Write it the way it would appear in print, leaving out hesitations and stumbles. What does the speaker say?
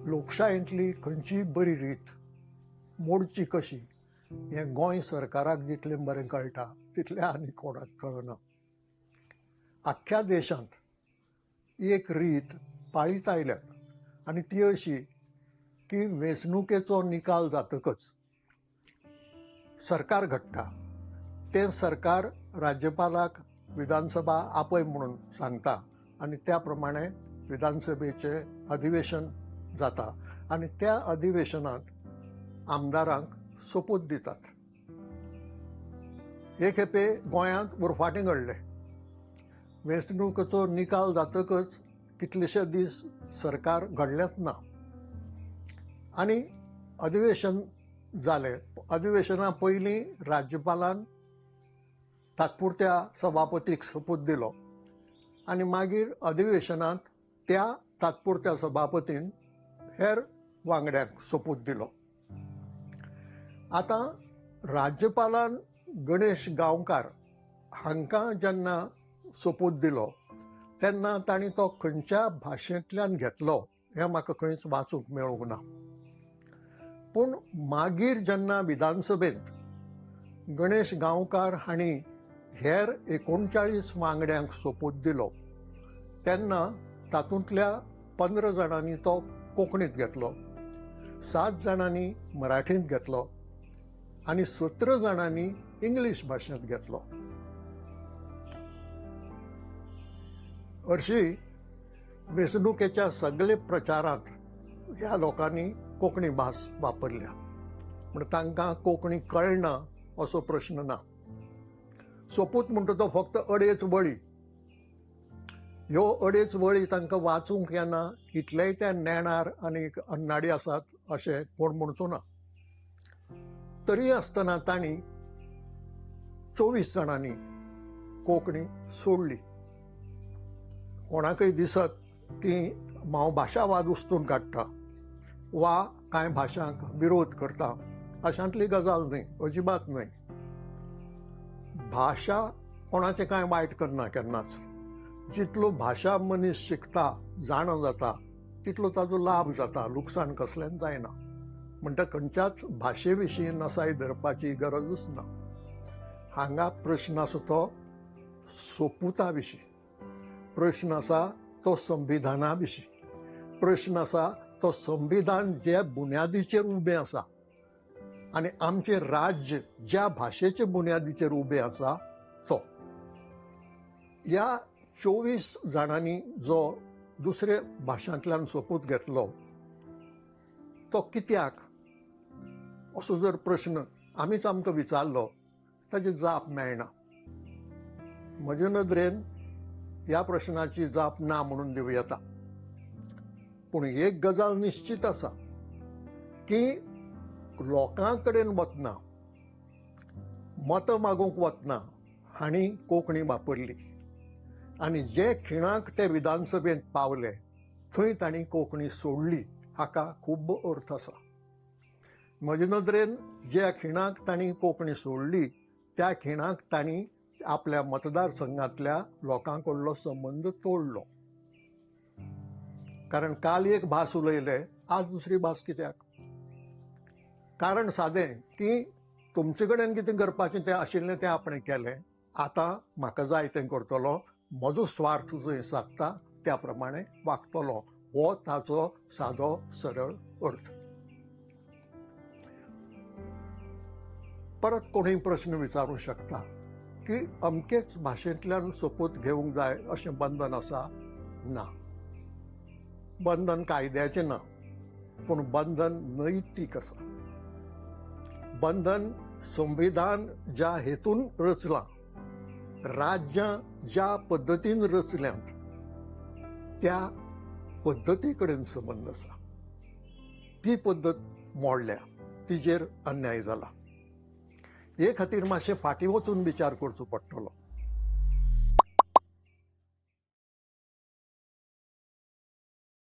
लोकशायेंतली खंयचीय बरी रीत मोडची कशी हें गोंय सरकाराक जितलें बरें कळटा तितलें आनी कोणाक कळना. आख्ख्या देशांत एक रीत पाळीत आयल्यात आनी ती अशी की वेंचणुकेचो निकाल जातकच सरकार घडटा. तें सरकार राज्यपालाक विधानसभा आपय म्हणून सांगता आनी त्या प्रमाणे विधानसभेचें अधिवेशन जाता आनी त्या अधिवेशनांत आमदारांक सोपूत दितात. हे खेपे गोंयांत उरफाटें घडलें. वेंचणुकेचो निकाल जातकच कितलेशे दीस सरकार घडलेंच ना आनी अधिवेशन जालें. अधिवेशना पयलीं राज्यपालान तात्पुरत्या सभापतीक सोपूत दिलो आनी मागीर अधिवेशनांत त्या तात्पुरत्या सभापतीन हेर वांगड्यांक सोपूत दिलो. आतां राज्यपालान गणेश गांवकार हांकां जेन्ना सोपूत दिलो तेन्ना तांणी तो खंयच्या भाशेंतल्यान घेतलो हें म्हाका खंयच वाचूंक मेळूंक ना. पूण मागीर जेन्ना विधानसभेंत गणेश गांवकार हांणी हेर 39 वांगड्यांक सोपूत दिलो तेन्ना तातूंतल्या 15 जाणांनी तो कोंकणींत घेतलो, 7 जाणांनी मराठींत घेतलो आनी 17 जाणांनी इंग्लीश भाशेंत घेतलो. हरशीं वेंचणुकेच्या सगळे प्रचारांत ह्या लोकांनी कोंकणी भास वापरल्या, म्हण तांकां कोंकणी कळना असो प्रश्न ना. सोपूत म्हणटा तो फक्त अडेच वळी. ह्यो अडेच वळी तांकां वाचूंक येना इतलेय ते नेणार आनी अन्नाडी आसात अशें कोण म्हणचो ना. तरी आसतना तांणी 24 जाणांनी कोंकणी सोडली. कोणाकय दिसत की हांव भाशावाद उस्तून काडटा वा कांय भाशांक विरोध करता अशांतली गजाल न्हय, अजिबात न्हय. भाशा कोणाचें कांय वायट करना केन्नाच. जितलो भाशा मनीस शिकता, जाण जाता तितलो ताजो लाभ जाता, लुकसाण कसलेंच जायना. म्हणटा खंयच्याच भाशे विशीं नसाय धरपाची गरजूच ना. हांगा प्रश्न आसा तो सोपुता विशीं, प्रश्न आसा तो संविधाना विशीं, प्रश्न आसा तो संविधान जे बुन्यादीचेर उबें आसा आनी आमचें राज्य ज्या भाशेच्या बुन्यादीचेर उबें आसा तो. ह्या 24 जाणांनी जो दुसरे भाशांतल्यान सोपूत घेतलो तो कित्याक असो जर प्रश्न आमीच आमकां विचारलो ताची जाप मेळना. म्हजे नदरेन ह्या प्रश्नाची जाप ना म्हणून दिवं येता. पूण एक गजाल निश्चित आसा की लोकां कडेन वतना, मतां मागूंक वतना हांणी कोंकणी वापरली आनी जे खिणाक ते विधानसभेंत पावले थंय तांणी कोंकणी सोडली हाका खूब अर्थ आसा. म्हजे नदरेन ज्या खिणाक तांणी कोंकणी सोडली त्या खिणाक तांणी आपल्या मतदारसंघांतल्या लोकां कडलो संबंद तोडलो. कारण काल एक भास उलयले, आज दुसरी भास कित्याक? कारण सादें की तुमचे कडेन कितें करपाचें तें आशिल्लें तें आपणें केलें, आतां म्हाका जाय तें करतलो, म्हजो स्वार्थ जंय सादता त्या प्रमाणे वागतलो, हो ताचो सादो सरळ अर्थ. परत कोणूय प्रश्न विचारूंक शकता की अमकेच भाशेंतल्यान सोपूत घेवंक जाय अशें बंधन आसा? ना, बंधन कायद्याचें ना, पूण बंधन नैतीक आसा. बंधन संविधान ज्या हेतून रचलां, राज्यां ज्या पद्दतीन रचल्यांत त्या पद्दती कडेन संबंध आसा. ती पद्दत मोडल्या, तिजेर अन्याय जाला. हे खातीर मातशें फाटीं वचून विचार करचो पडटलो.